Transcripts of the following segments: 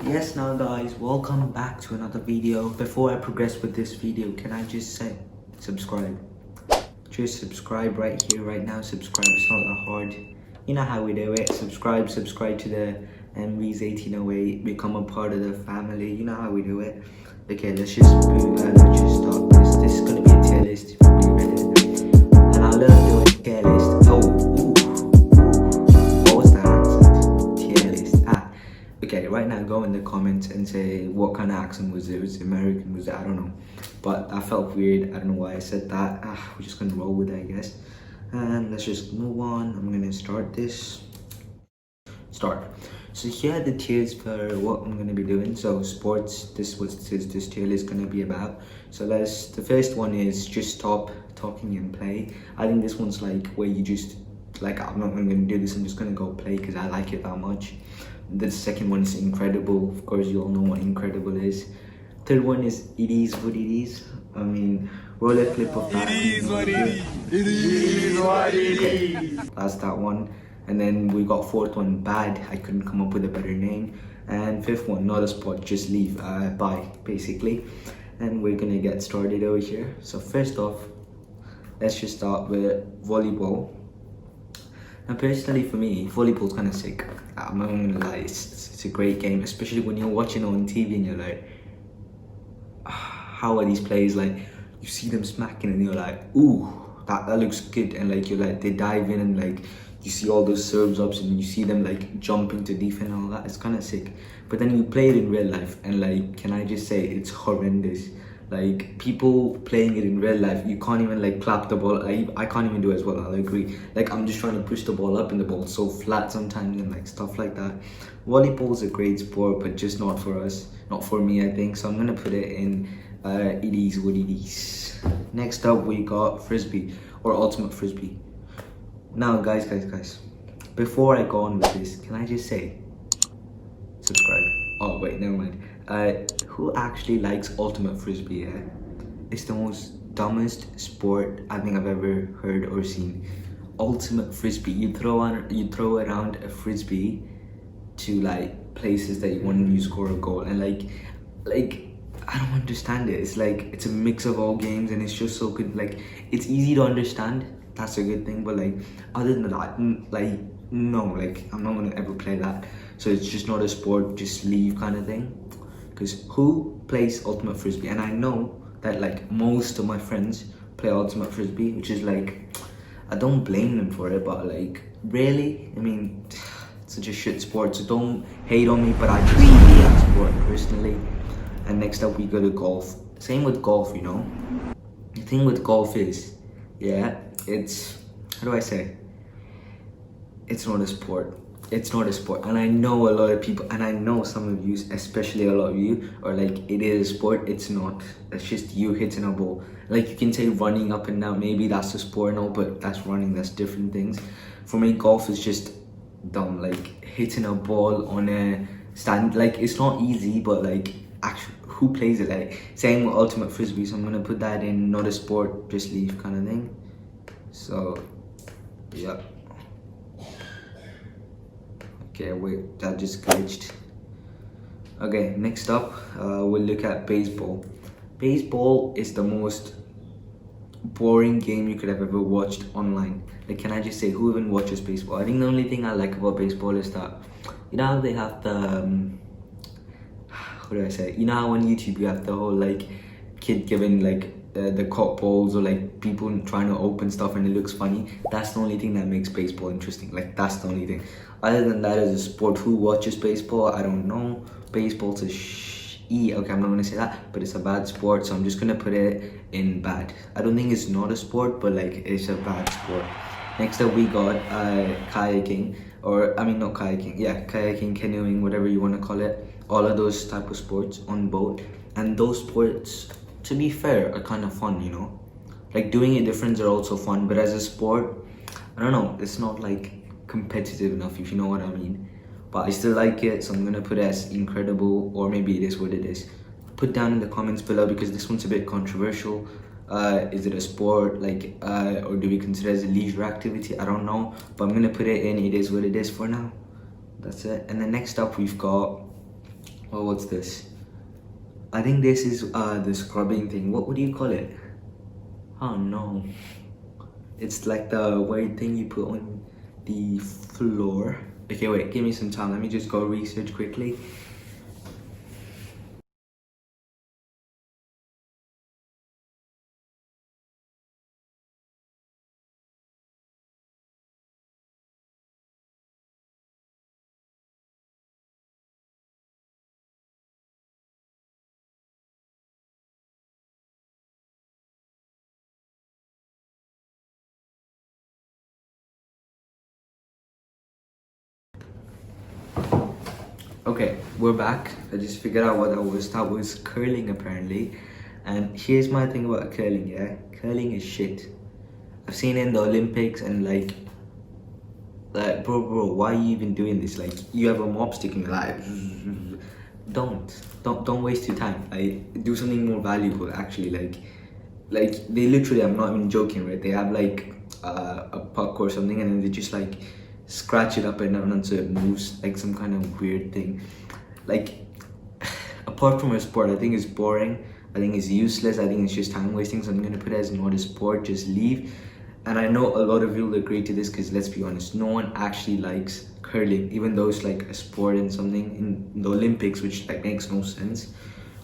Yes, now guys, welcome back to another video. Before I progress with this video, can I just say subscribe? Just subscribe right here, right now. Subscribe, it's not that hard. You know how we do it. Subscribe to the MV's1808, become a part of the family. You know how we do it. Okay, let's just start this. This is gonna be a tier list if you ready. And I love doing tier list. What was that accent? Tier list. Okay, right now go in the comments and say what kind of accent was it? Was it American? Was it? I don't know. But I felt weird. I don't know why I said that. We're just gonna roll with it, I guess. And let's just move on. I'm gonna start this. So here are the tiers for what I'm gonna be doing. So sports, this is what this tier is gonna be about. So the first one is just stop talking and play. I think this one's like where you just I'm not gonna do this, I'm just gonna go play because I like it that much. The second one is incredible. Of course, you all know what incredible is. Third one is it is what it is. I mean, roll a clip of that. It is what it is. It is what it is. That's that one. And then we got fourth one, bad. I couldn't come up with a better name. And fifth one, not a sport, just leave. Bye, basically. And we're gonna get started over here. So first off, let's just start with volleyball. And personally for me, volleyball's kind of sick. I'm not gonna lie, it's a great game, especially when you're watching on TV and you're like, how are these players, like, you see them smacking and you're like, ooh, that looks good. And like, you're like, they dive in and like, you see all those serves ups and you see them like jumping to defend and all that. It's kind of sick. But then you play it in real life and like, can I just say, it's horrendous. Like, people playing it in real life, you can't even like clap the ball. I can't even do it as well, I'll agree. Like, I'm just trying to push the ball up and the ball's so flat sometimes and like stuff like that. Volleyball is a great sport, but just not for us. Not for me, I think. So I'm gonna put it in it is what it is. Next up, we got Frisbee or Ultimate Frisbee. Now, guys, before I go on with this, can I just say, subscribe. Oh, wait, never mind. Who actually likes Ultimate Frisbee? Yeah? It's the most dumbest sport I think I've ever heard or seen. Ultimate Frisbee. You throw around a frisbee to like places that you want to score a goal, and like I don't understand it. It's like it's a mix of all games, and it's just so good. Like, it's easy to understand. That's a good thing, but like other than that, like no, like I'm not gonna ever play that. So it's just not a sport, just leave kind of thing. Because who plays Ultimate Frisbee? And I know that like most of my friends play Ultimate Frisbee, which is like, I don't blame them for it, but like, really? I mean, it's such a shit sport, so don't hate on me, but I just hate that sport personally. And next up we go to golf. Same with golf, you know? The thing with golf is, yeah, it's, how do I say? It's not a sport. It's not a sport, and I know a lot of people, and I know some of you, especially a lot of you, are like, it is a sport. It's not. It's just you hitting a ball. Like, you can say running up and down, maybe that's a sport and all, but that's running, that's different things. For me, golf is just dumb. Like, hitting a ball on a stand, like, it's not easy, but like, actually, who plays it? Like, same with Ultimate Frisbee, so I'm gonna put that in not a sport, just leave kind of thing. So, yeah. Okay, wait, that just glitched. Okay, next up, we'll look at baseball. Baseball is the most boring game you could have ever watched online. Like, can I just say, who even watches baseball? I think the only thing I like about baseball is that, you know how they have the, what do I say? You know how on YouTube you have the whole like kid giving like the caught balls, or like people trying to open stuff and it looks funny. That's the only thing that makes baseball interesting. Like, that's the only thing. Other than that, as a sport, who watches baseball? I don't know. Baseball's a okay, I'm not gonna say that, but it's a bad sport, so I'm just gonna put it in bad. I don't think it's not a sport, but like, it's a bad sport. Next up we got kayaking, or I mean not kayaking, yeah, kayaking, canoeing, whatever you want to call it. All of those type of sports on boat, and those sports, to be fair, are kind of fun, you know? Like, doing it with friends are also fun, but as a sport, I don't know, it's not like competitive enough, if you know what I mean. But I still like it, so I'm gonna put it as incredible, or maybe it is what it is. Put down in the comments below, because this one's a bit controversial. Is it a sport, like, or do we consider it as a leisure activity? I don't know, but I'm gonna put it in it is what it is for now. That's it. And then next up we've got Oh, what's this? I think this is the scrubbing thing. What do you call it? Oh no. It's like the weird thing you put on the floor. Okay, wait, give me some time. Let me just go research quickly. Okay, we're back. I just figured out what that was. That was curling apparently. And here's my thing about curling, yeah? Curling is shit. I've seen it in the Olympics and like bro, why are you even doing this? Like, you have a mop stick and you're like, don't waste your time. Like, do something more valuable actually. Like they literally, I'm not even joking, right? They have like a puck or something and then they just like scratch it up and down until it moves like some kind of weird thing. Like, apart from a sport, I think it's boring. I think it's useless. I think it's just time wasting. So I'm gonna put it as not a sport. Just leave. And I know a lot of you will agree to this because let's be honest, no one actually likes curling, even though it's like a sport and something in the Olympics, which like makes no sense.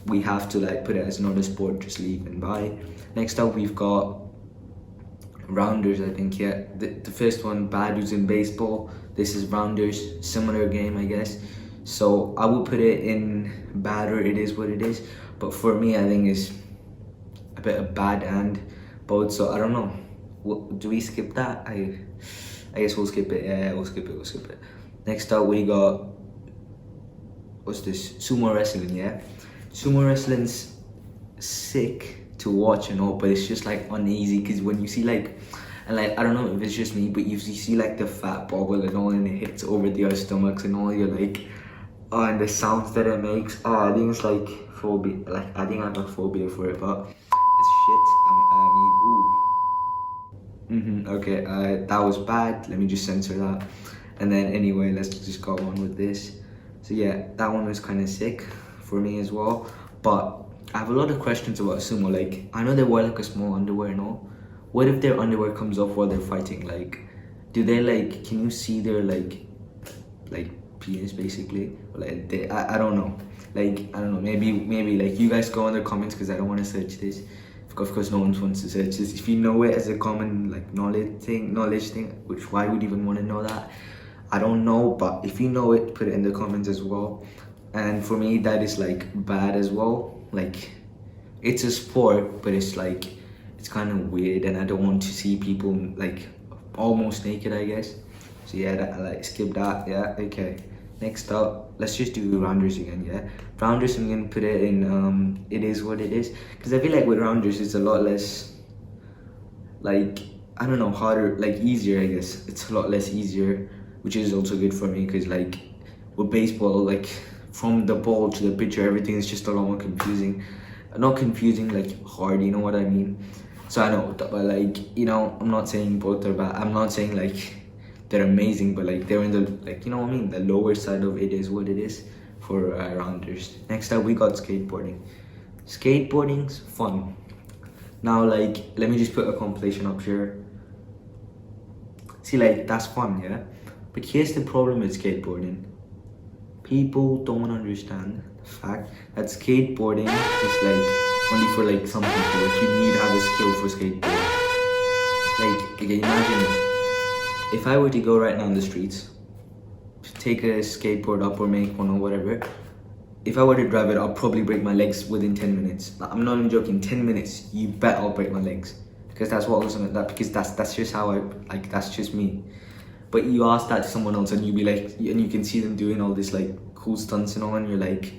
We have to like put it as not a sport. Just leave and bye. Next up, we've got rounders. I think, yeah, the first one, bad dudes in baseball. This is rounders, similar game, I guess. So I will put it in bad, or it is what it is. But for me, I think it's a bit of bad and both. So I don't know. Do we skip that? I guess we'll skip it. Yeah, we'll skip it. Next up, we got, what's this? Sumo wrestling. Yeah, sumo wrestling's sick to watch and all, but it's just like uneasy because when you see like, and like I don't know if it's just me, but you see like the fat bobble and all, and it hits over their stomachs and all, you're like, oh, and the sounds that it makes. Oh, I think it's like phobia. Like, I think I have a phobia for it, but it's shit. I mean, ooh. Okay, that was bad. Let me just censor that. And then anyway, let's just go on with this. So yeah, that one was kind of sick for me as well. But I have a lot of questions about sumo. Like, I know they wear like a small underwear and all. What if their underwear comes off while they're fighting? Like, do they like, can you see their like penis basically? Like, I don't know. Like, I don't know. Maybe like you guys go in the comments because I don't want to search this. Of course, no one wants to search this. If you know it as a common like knowledge thing, which why would you even want to know that? I don't know, but if you know it, put it in the comments as well. And for me, that is like bad as well. Like, it's a sport, but it's like, it's kind of weird, and I don't want to see people like almost naked, I guess. So yeah, that, like, skip that. Yeah, okay. Next up, let's just do rounders again, yeah? Rounders, I'm gonna put it in, it is what it is. Because I feel like with rounders, it's a lot less, like, I don't know, harder, like easier, I guess. It's a lot less easier, which is also good for me, because like, with baseball, like, from the ball to the pitcher, everything is just a lot more confusing. Not confusing, like, hard, you know what I mean? So I know, but like, you know, I'm not saying both are bad. I'm not saying like, they're amazing, but like they're in the, like, you know what I mean, the lower side of it is what it is for rounders. Next up, we got skateboarding. Skateboarding's fun. Now, like, let me just put a compilation up here. See, like, that's fun, yeah, but here's the problem with skateboarding. People don't understand the fact that skateboarding is like only for like some people. Like, you need to have a skill for skateboarding. Like, okay, imagine this. If I were to go right now on the streets, take a skateboard up or make one or whatever, if I were to drive it, I'll probably break my legs within 10 minutes. I'm not even joking, 10 minutes, you bet I'll break my legs. Because that's what was on that, because that's just how I, like, that's just me. But you ask that to someone else and you'll be like, and you can see them doing all this like cool stunts and all, and you're like,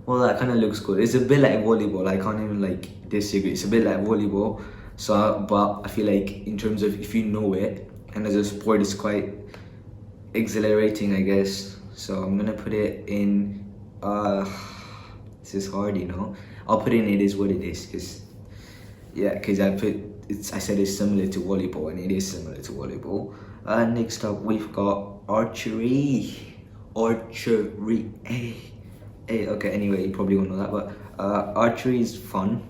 well, that kind of looks cool. It's a bit like volleyball, I can't even like disagree. It's a bit like volleyball. So, but I feel like in terms of if you know it, and as a sport, it's quite exhilarating, I guess. So I'm gonna put it in, this is hard, you know. I'll put in it is what it is, because, yeah, because I said it's similar to volleyball, and it is similar to volleyball. Next up, we've got archery. Archery, Hey, okay, anyway, you probably won't know that, but archery is fun,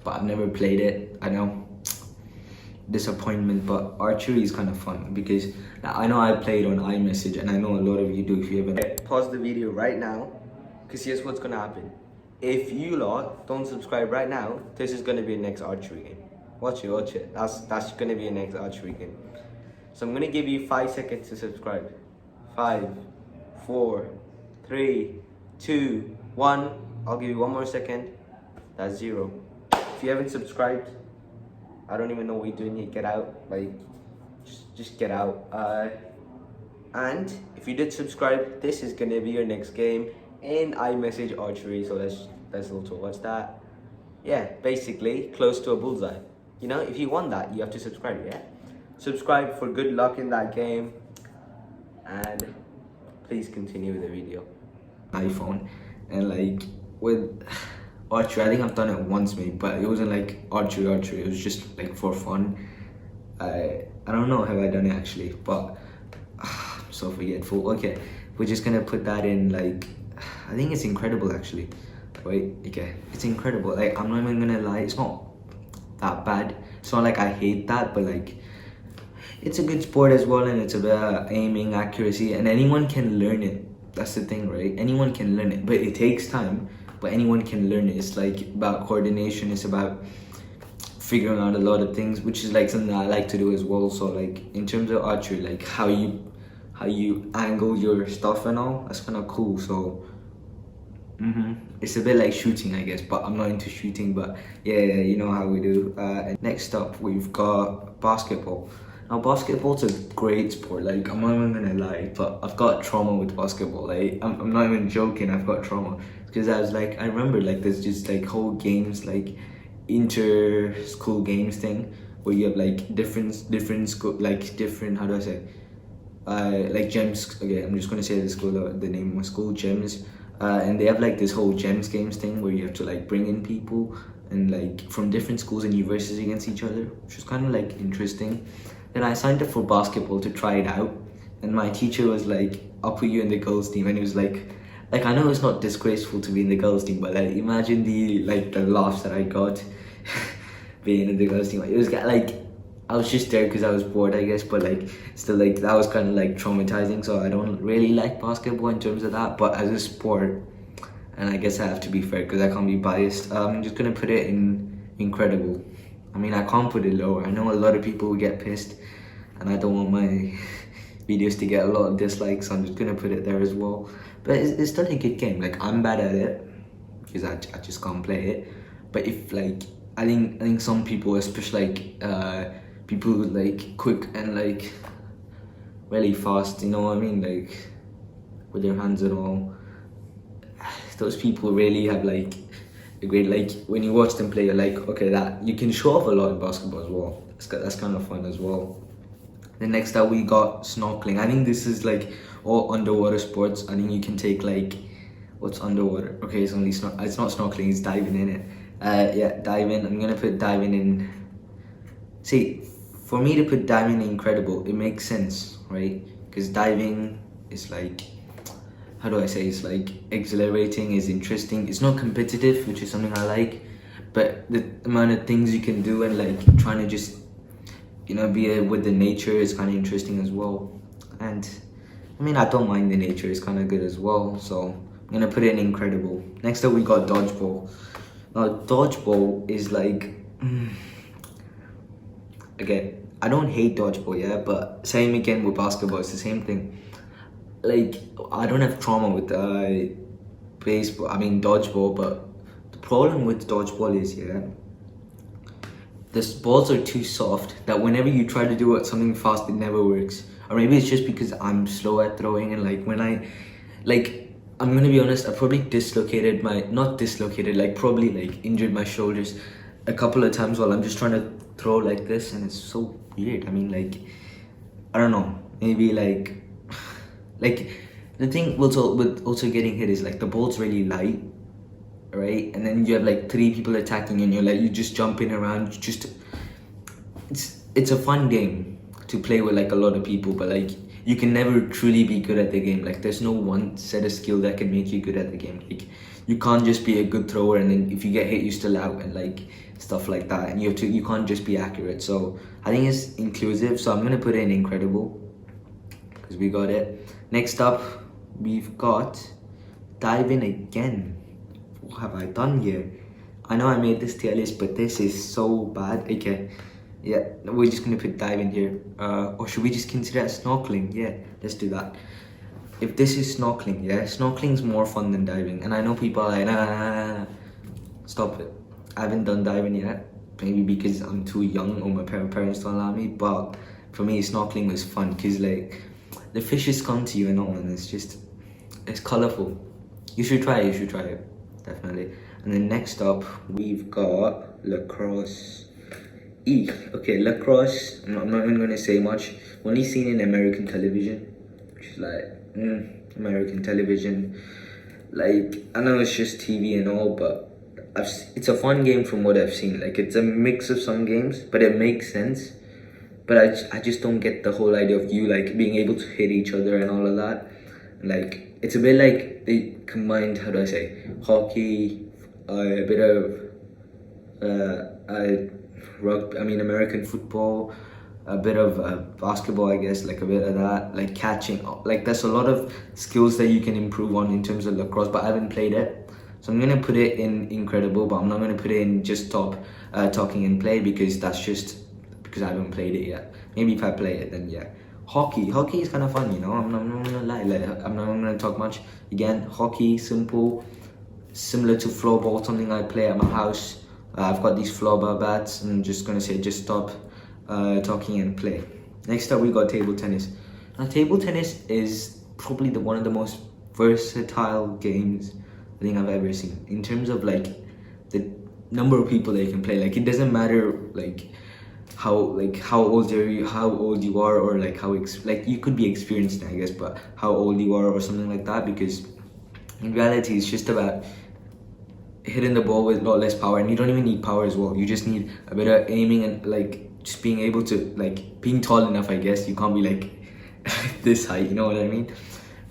but I've never played it. I know, disappointment, but archery is kind of fun because I know I played on iMessage, and I know a lot of you do if you haven't. Okay, pause the video right now, because here's what's gonna happen. If you lot don't subscribe right now, this is gonna be a next archery game. Watch it, watch it. That's gonna be a next archery game. So I'm gonna give you 5 seconds to subscribe. 5, 4, 3, 2, 1. I'll give you 1 more second. That's 0. If you haven't subscribed, I don't even know what you're doing here. Get out. Like, just get out. And if you did subscribe, this is gonna be your next game in iMessage Archery. So let's also watch that. Yeah, basically close to a bullseye. You know, if you want that, you have to subscribe. Yeah, subscribe for good luck in that game. And please continue with the video. iPhone, and like with archery, I think I've done it once maybe, but it wasn't like archery. It was just like for fun. I don't know have I done it actually, but I'm so forgetful. Okay, we're just gonna put that in. Like, I think it's incredible actually. Wait, okay, it's incredible. Like, I'm not even gonna lie, it's not that bad. It's not like I hate that, but like, it's a good sport as well, and it's about aiming, accuracy, and anyone can learn it. That's the thing, right? Anyone can learn it, but it takes time, but anyone can learn it. It's like about coordination, it's about figuring out a lot of things, which is like something I like to do as well. So like in terms of archery, like how you angle your stuff and all, that's kind of cool. So it's a bit like shooting, I guess, but I'm not into shooting, but yeah, you know how we do. And next up, we've got basketball. Now, basketball's a great sport. Like, I'm not even gonna lie, but I've got trauma with basketball. Like, I'm not even joking, I've got trauma. Because I remember like there's just like whole games, like inter-school games thing, where you have like different school, like different, how do I say, like gems. Okay, I'm just gonna say the school, the name of my school, gems. And they have like this whole gems games thing where you have to like bring in people and like from different schools and universities against each other, which was kind of like interesting. Then I signed up for basketball to try it out, and my teacher was like, I'll put you in the girls team. And he was like I know it's not disgraceful to be in the girls team, but like imagine the laughs that I got being in the girls team. It was like, I was just there because I was bored, I guess, but like still, like that was kind of like traumatizing. So I don't really like basketball in terms of that, but as a sport, and I guess I have to be fair because I can't be biased, I'm just gonna put it in incredible. I mean, I can't put it lower. I know a lot of people will get pissed, and I don't want my videos to get a lot of dislikes, so I'm just gonna put it there as well. But it's still a good game. Like, I'm bad at it because I just can't play it. But if like, I think some people, especially like people who like quick and like really fast, you know what I mean, like with their hands and all, those people really have like a great, like when you watch them play, you're like, okay, that you can show off a lot in basketball as well. That's kind of fun as well. Then next up we got snorkeling. I think this is like all underwater sports. I think you can take like, what's underwater? Okay, it's only it's not snorkeling, it's diving in it. Yeah, diving. I'm gonna put diving in. See, for me to put diving in incredible, it makes sense, right? Because diving is like, how do I say, it's like exhilarating, is interesting. It's not competitive, which is something I like, but the amount of things you can do and like trying to just, you know, be with the nature is kind of interesting as well. And I mean, I don't mind the nature, it's kind of good as well. So I'm gonna put it in incredible. Next up we got dodgeball. Now dodgeball is like, again, I don't hate dodgeball, yeah, but same again with basketball, it's the same thing. Like, I don't have trauma with baseball, I mean dodgeball, but the problem with dodgeball is, yeah, the balls are too soft that whenever you try to do something fast, it never works. Or maybe it's just because I'm slow at throwing, and like when I'm gonna be honest, I probably dislocated like probably like injured my shoulders a couple of times while I'm just trying to throw like this, and it's so weird. I mean, like, I don't know, maybe like the thing with also getting hit is like the ball's really light, right? And then you have like 3 people attacking, and you're just jumping around. It's a fun game to play with like a lot of people, but like you can never truly be good at the game. Like there's no one set of skill that can make you good at the game. Like you can't just be a good thrower and then if you get hit you're still out and like stuff like that, and you can't just be accurate. So I think it's inclusive, so I'm gonna put it in incredible because we got it. Next up we've got dive in again. What have I done here? I know I made this tier list, but this is so bad. Okay, yeah, we're just gonna put dive in here. Or should we just consider it snorkeling? Yeah, let's do that. If this is snorkeling, yeah, snorkeling's more fun than diving. And I know people are like, nah. Stop it. I haven't done diving yet. Maybe because I'm too young or my parents don't allow me. But for me, snorkeling was fun because like the fishes come to you and all, and it's colorful. You should try it, definitely. And then next up, we've got lacrosse. Okay, lacrosse, I'm not even gonna say much. Only seen in American television, which is like, American television. Like, I know it's just TV and all, but it's a fun game from what I've seen. Like, it's a mix of some games, but it makes sense. But I just don't get the whole idea of you, like, being able to hit each other and all of that. Like, it's a bit like they combined, how do I say, hockey, a bit of American football, a bit of basketball, I guess, like a bit of that, like catching. Like there's a lot of skills that you can improve on in terms of lacrosse, but I haven't played it. So I'm gonna put it in incredible, but I'm not gonna put it in just top talking and play because that's just because I haven't played it yet. Maybe if I play it, then yeah. Hockey is kind of fun, you know. I'm not gonna lie, like I'm not gonna talk much. Again, hockey, simple, similar to floorball, something I play at my house. I've got these floorball bats, and I'm just gonna say just stop talking and play. Next up we got table tennis. Now table tennis is probably one of the most versatile games I think I've ever seen in terms of like the number of people that you can play. Like it doesn't matter like how old you are, or like like you could be experienced, I guess, but how old you are or something like that, because in reality it's just about hitting the ball with a lot less power, and you don't even need power as well. You just need a bit of aiming and like just being able to like being tall enough, I guess. You can't be like this height, you know what I mean?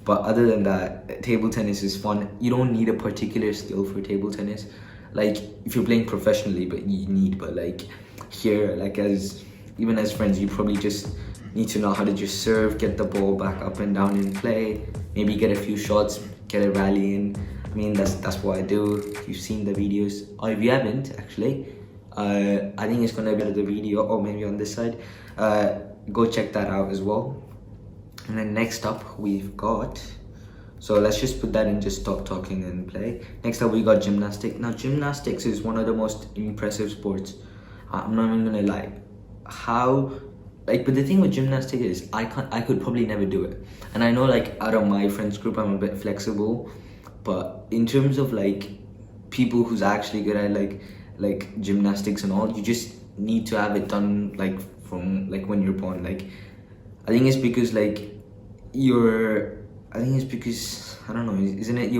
But other than that, table tennis is fun. You don't need a particular skill for table tennis. Like if you're playing professionally, but like here, like even as friends, you probably just need to know how to just serve, get the ball back up and down in play, maybe get a few shots, get a rally in. I mean, that's what I do. If you've seen the videos, or if you haven't, actually, I think it's gonna be the video, or maybe on this side. Go check that out as well. And then next up we've got, so let's just put that in just stop talking and play. Next up we got gymnastics. Now gymnastics is one of the most impressive sports. I'm not even gonna lie. But the thing with gymnastics is I could probably never do it. And I know like out of my friends group I'm a bit flexible, but in terms of like people who's actually good at like gymnastics and all, you just need to have it done like from like when you're born. Like I think it's because I don't know, isn't it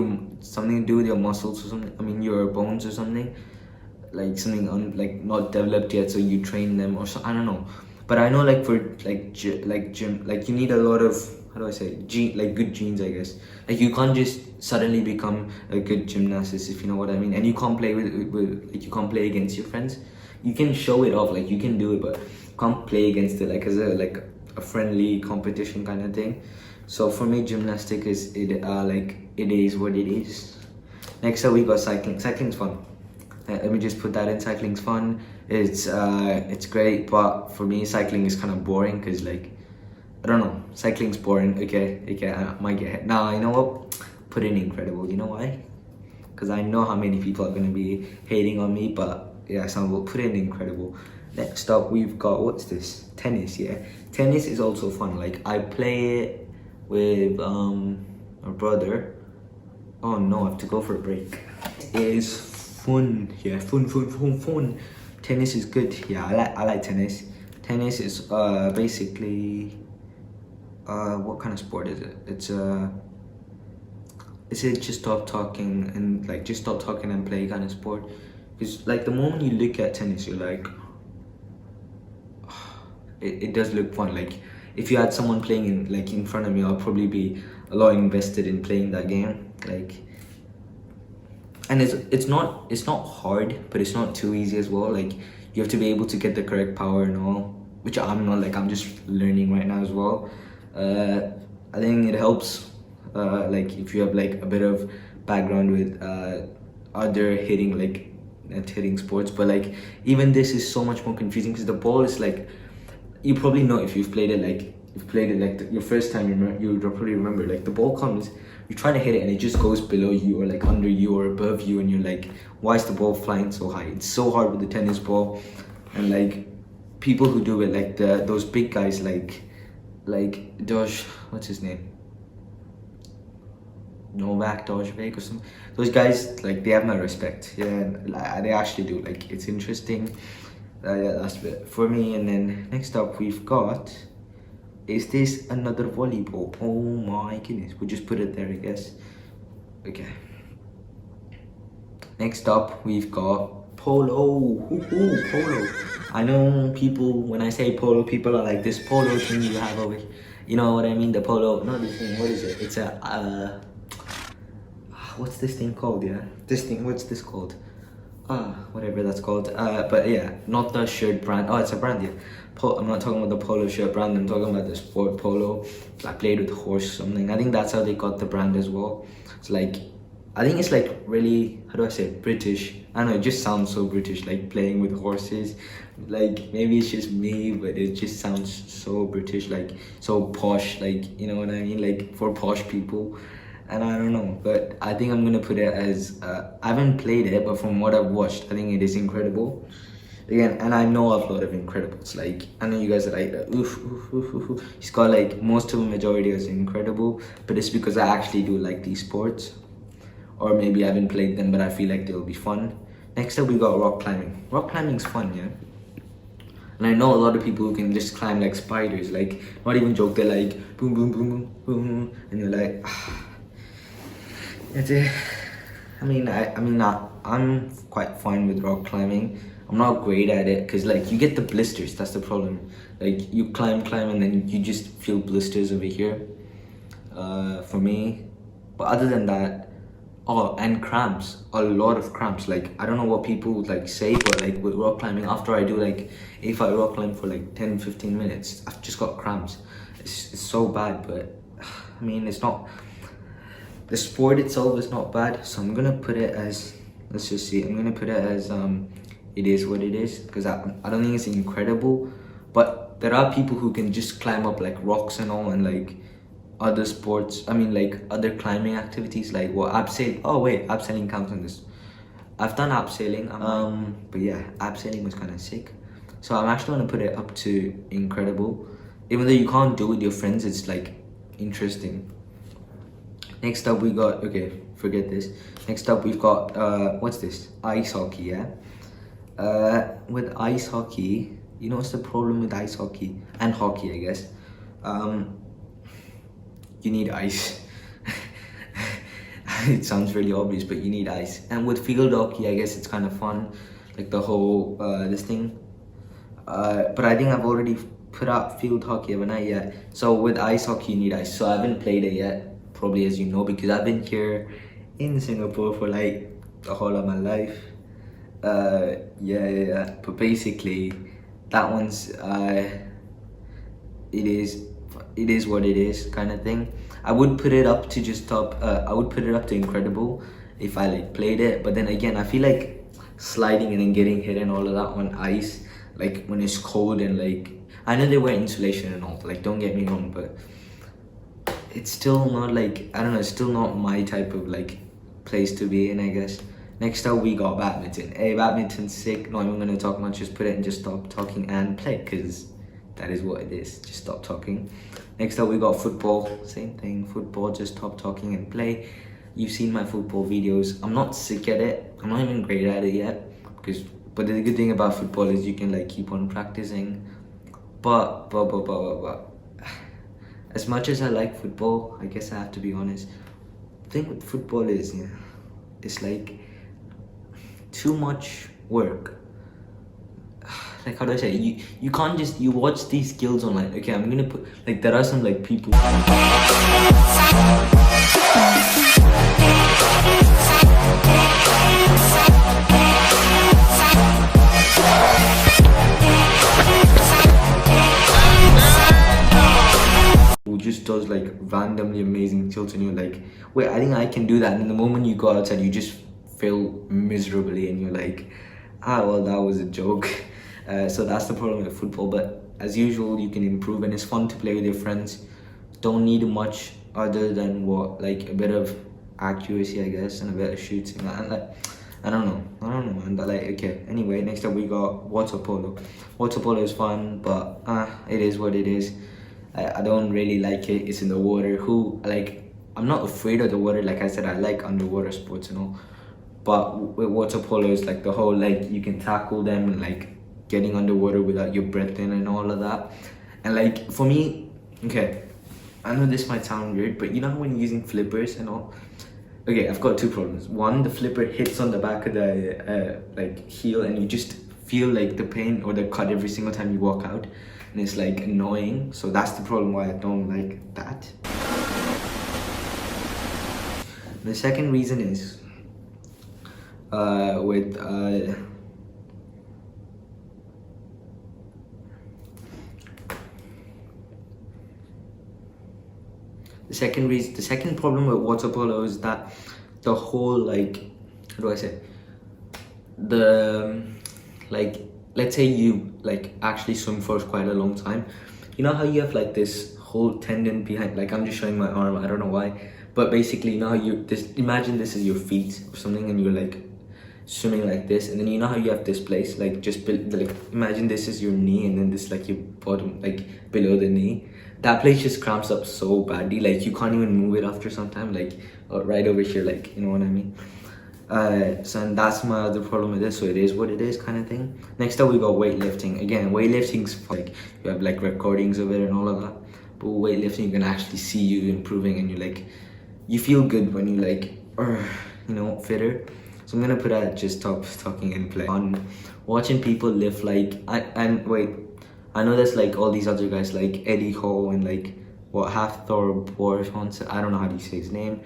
something to do with your muscles or something? I mean your bones or something, like something like not developed yet, so you train them or so, I don't know. But I know like for gym, like you need a lot of, how do I say, good genes, I guess. Like you can't just suddenly become a good gymnast, if you know what I mean. And you can't play with like you can't play against your friends. You can show it off, like you can do it, but you can't play against it like as a friendly competition kind of thing. So for me, gymnastics is it is what it is. Next up we got cycling. Cycling's fun. Let me just put that in. Cycling's fun. It's great, but for me cycling is kind of boring because like I don't know, cycling's boring. Okay, I might get hit. Nah, you know what? Put in incredible. You know why? Because I know how many people are gonna be hating on me, but yeah, so we'll put in incredible. Next up we've got, what's this? Tennis. Yeah, tennis is also fun. Like I play it with my brother. Oh no, I have to go for a break. It is fun. Yeah, fun. Tennis is good. Yeah, I like tennis. Tennis is basically what kind of sport is it? It's a just stop talking and play kind of sport. Because like the moment you look at tennis, you're like, it does look fun. Like if you had someone playing in front of me, I'll probably be a lot invested in playing that game. Like, and it's not hard, but it's not too easy as well. Like you have to be able to get the correct power and all, which I'm not. Like I'm just learning right now as well. I think it helps like if you have like a bit of background with other hitting, like net hitting sports. But like even this is so much more confusing because the ball is like, you probably know if you've played it, like your first time, you probably remember, like the ball comes, you're trying to hit it and it just goes below you or like under you or above you, and you're like, why is the ball flying so high? It's so hard with the tennis ball. And like people who do it, like those big guys, like what's his name, Novak Djokovic or something, those guys, like they have my respect. Yeah, they actually do. Like it's interesting. Yeah, that's it for me. And then next up we've got, is this another volleyball? Oh my goodness, we'll just put it there, I guess. Okay, next up we've got polo. Polo. I know people, when I say polo, people are like, this polo thing you have over here, you know what I mean, the polo, not this thing, what is it? It's a what's this thing called? Yeah, this thing, what's this called? Whatever that's called. But yeah, not the shirt brand. Oh, it's a brand, yeah. I'm not talking about the polo shirt brand, I'm talking about the sport polo. I played with horse or something. I think that's how they got the brand as well. It's like, I think it's like really, how do I say it? British. I don't know, it just sounds so British, like playing with horses. Like maybe it's just me, but it just sounds so British, like so posh, like, you know what I mean, like for posh people. And I don't know, but I think I'm gonna put it as, I haven't played it, but from what I've watched, I think it is incredible. Again, and I know I've a lot of Incredibles. Like, I know you guys are like, oof. He's got like, most of the majority is incredible, but it's because I actually do like these sports. Or maybe I haven't played them, but I feel like they'll be fun. Next up, we got rock climbing. Rock climbing's fun, yeah? And I know a lot of people who can just climb like spiders, like, not even joke, they're like, boom, boom, boom, boom, boom, and you're like, It's a, I'm quite fine with rock climbing. I'm not great at it because like you get the blisters, that's the problem. Like you climb and then you just feel blisters over here for me. But other than that, oh, and cramps, a lot of cramps. Like I don't know what people would like say, but like with rock climbing, after I do like, if I rock climb for like 10-15 minutes, I've just got cramps. It's so bad, but I mean, it's not, the sport itself is not bad, so I'm gonna put it as, let's just see, I'm gonna put it as it is what it is, because I don't think it's incredible, but there are people who can just climb up like rocks and all, and like other sports, I mean like other climbing activities, like what, abseil, oh wait, abseiling counts on this. I've done abseiling, but yeah, abseiling was kind of sick, so I'm actually gonna put it up to incredible, even though you can't do it with your friends, it's like interesting. Next up we got, okay, forget this. Next up we've got, what's this? Ice hockey, yeah? With ice hockey, you know what's the problem with ice hockey? And hockey, I guess. You need ice. It sounds really obvious, but you need ice. And with field hockey, I guess it's kind of fun. Like the whole, this thing. But I think I've already put out field hockey, haven't I? Yeah. So with ice hockey, you need ice. So I haven't played it yet. Probably, as you know, because I've been here in Singapore for like the whole of my life. Yeah. But basically, that one's it is what it is, kind of thing. I would put it up to just top. I would put it up to incredible if I like played it. But then again, I feel like sliding and then getting hit and all of that on ice, like when it's cold and like, I know they wear insulation and all. Like, don't get me wrong, but it's still not like, I don't know, it's still not my type of like place to be in, I guess. Next up we got badminton. Hey, badminton's sick. Not even gonna talk much, just put it and just stop talking and play, because that is what it is, just stop talking. Next up we got football, same thing, football, just stop talking and play. You've seen my football videos. I'm not sick at it, I'm not even great at it yet, but the good thing about football is you can like keep on practicing. But as much as I like football, I guess I have to be honest, the thing with football is, yeah, it's like too much work. like, how do I say it? You can't just, you watch these skills online. Okay, I'm gonna put, like, there are some like people who just does like randomly amazing tilts, and you're like, wait, I think I can do that. And the moment you go outside, you just fail miserably, and you're like, ah, well, that was a joke. So that's the problem with football. But as usual, you can improve, and it's fun to play with your friends. Don't need much other than what, like a bit of accuracy, I guess, and a bit of shooting. And like, I don't know, man. But like, okay. Anyway, next up we got water polo. Water polo is fun, but it is what it is. I don't really like it. It's in the water. I'm not afraid of the water. Like I said, I like underwater sports and all. But with water polo, it's like the whole, like, you can tackle them and like getting underwater without your breath in and all of that. And like for me, okay, I know this might sound weird, but you know when you're using flippers and all. Okay, I've got two problems. One, the flipper hits on the back of the like heel, and you just feel like the pain or the cut every single time you walk out, and it's like annoying. So that's the problem why I don't like that. The second reason is the second problem with water polo is that the whole, like, how do I say, the, like, let's say you like actually swim for quite a long time. You know how you have like this whole tendon behind, like, I'm just showing my arm, I don't know why, but basically, you know how imagine this is your feet or something, and you're like swimming like this, and then you know how you have this place, like, just like, imagine this is your knee, and then this like your bottom, like below the knee. That place just cramps up so badly, like you can't even move it after some time, like right over here, like, you know what I mean. So, and that's my other problem with this. So it is what it is, kind of thing. Next up we got weightlifting. Again, weightlifting's like, you have like recordings of it and all of that, but weightlifting, you can actually see you improving, and you feel good when you like you know, fitter. So I'm gonna put at just stop talking and play. On watching people lift, like, I know there's like all these other guys like Eddie Hall and like Thor Borsons, I don't know how do you say his name.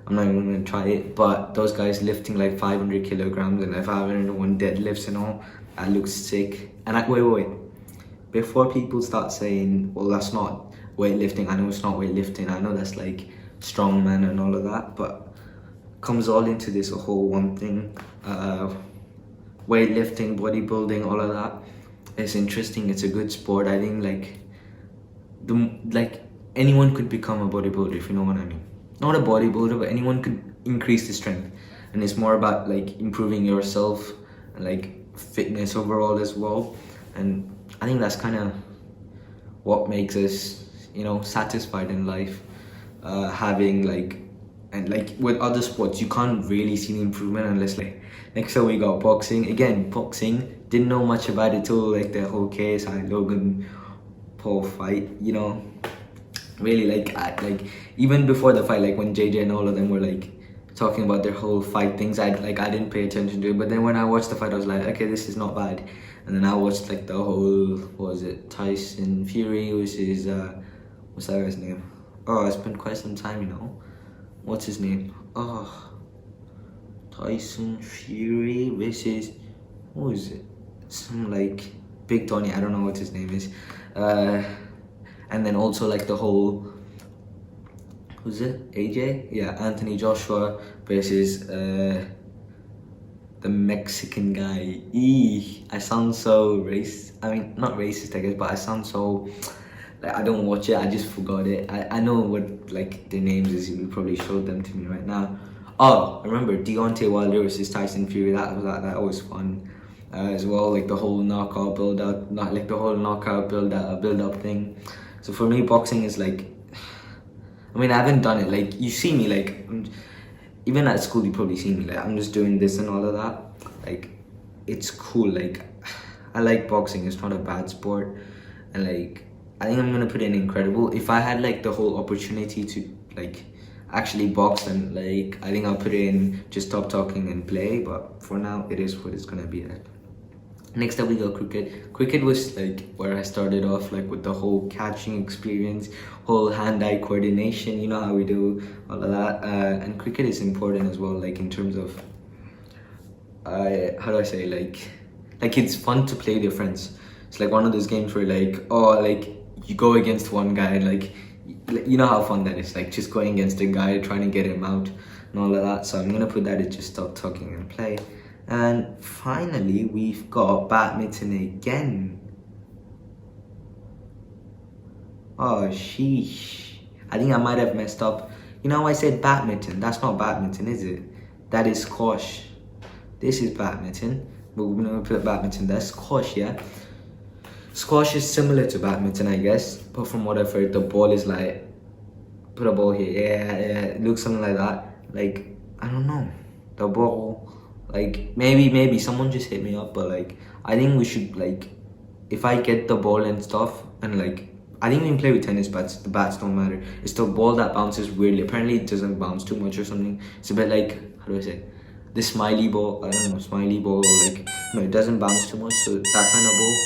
I'm not even gonna try it, but those guys lifting like 500 kilograms and like 501 deadlifts and all, that looks sick. And wait, before people start saying, well, that's not weightlifting, I know it's not weightlifting, I know that's like strongman and all of that, but comes all into this whole one thing. Weightlifting, bodybuilding, all of that. It's interesting, it's a good sport. I think like anyone could become a bodybuilder, if you know what I mean. Not a bodybuilder, but anyone could increase the strength, and it's more about like improving yourself and like fitness overall as well. And I think that's kind of what makes us, you know, satisfied in life. Having like, and like with other sports, you can't really see the improvement unless like. Next up we got boxing. Again, boxing, didn't know much about it till like the whole KSI Logan Paul fight, you know. Really, like even before the fight, like when JJ and all of them were like talking about their whole fight things, I didn't pay attention to it. But then when I watched the fight, I was like, okay, this is not bad. And then I watched like the whole, what was it, Tyson Fury, which is what's that guy's name? Oh, it's been quite some time, you know. What's his name? Oh, Tyson Fury versus, what is it? Some like Big Tony, I don't know what his name is. And then also like the whole, who's it? AJ? Yeah, Anthony Joshua versus the Mexican guy. I sound so racist. I mean, not racist, I guess, but I sound so, like, I don't watch it, I just forgot it. I know what like the names is, you probably showed them to me right now. Oh, I remember Deontay Wilder versus Tyson Fury. That was fun as well. Like the whole knockout build up, not like the whole knockout build up thing. So for me, boxing is like, I mean, I haven't done it. Like you see me, like even at school, you probably see me. Like I'm just doing this and all of that. Like it's cool. Like I like boxing. It's not a bad sport, and like I think I'm gonna put in incredible. If I had like the whole opportunity to like actually box, and like I think I'll put it in just stop talking and play. But for now, it is what it's gonna be at. Next up we got cricket. Cricket was like where I started off, like with the whole catching experience, whole hand-eye coordination, you know how we do all of that. And cricket is important as well, like in terms of how do I say, like it's fun to play with your friends. It's like one of those games where like, oh, like you go against one guy, like you know how fun that is, like just going against a guy trying to get him out and all of that. So I'm gonna put that at just stop talking and play. And finally we've got badminton again. Oh sheesh, I think I might have messed up. You know, I said badminton, that's not badminton, is it? That is squash. This is badminton, but we're gonna put badminton there. Squash, yeah. Squash is similar to badminton, I guess, but from what I've heard, the ball is like, put a ball here, yeah, it looks something like that. Like, I don't know, the ball, like maybe someone just hit me up, but like I think we should, like, if I get the ball and stuff, and like I think we can play with tennis bats, the bats don't matter. It's the ball that bounces weirdly. Apparently it doesn't bounce too much or something. It's a bit like, how do I say, the smiley ball, I don't know, smiley ball, like, no, it doesn't bounce too much, so that kind of ball,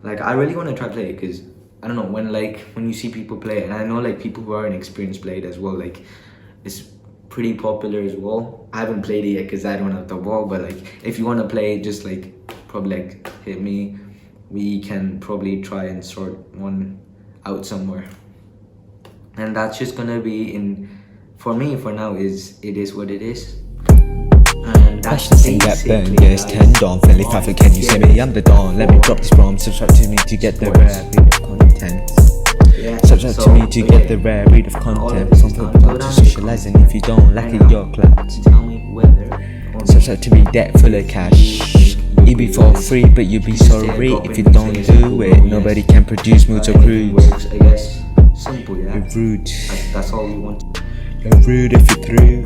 like, I really want to try play it, because, I don't know, when you see people play, and I know, like, people who are inexperienced play it as well, like, it's pretty popular as well. I haven't played it yet, because I don't have the ball, but, like, if you want to play, just, like, probably, like, hit me. We can probably try and sort one out somewhere. And that's just gonna be for me, for now, it is what it is. Passion thing that burn, yes, turned on. Friendly traffic, can you see me? I'm the Don. Let me drop this bomb. Subscribe to me to get the rare read of content. Subscribe to me to get the rare read of content. Some people to socializing if you don't like it, you're clapped. Subscribe to me, debt full of cash. You be for free, but you be sorry if you don't do it. Nobody can produce moods or cruise. I guess simple, yeah. You're rude. That's all we want. You're rude if you're through.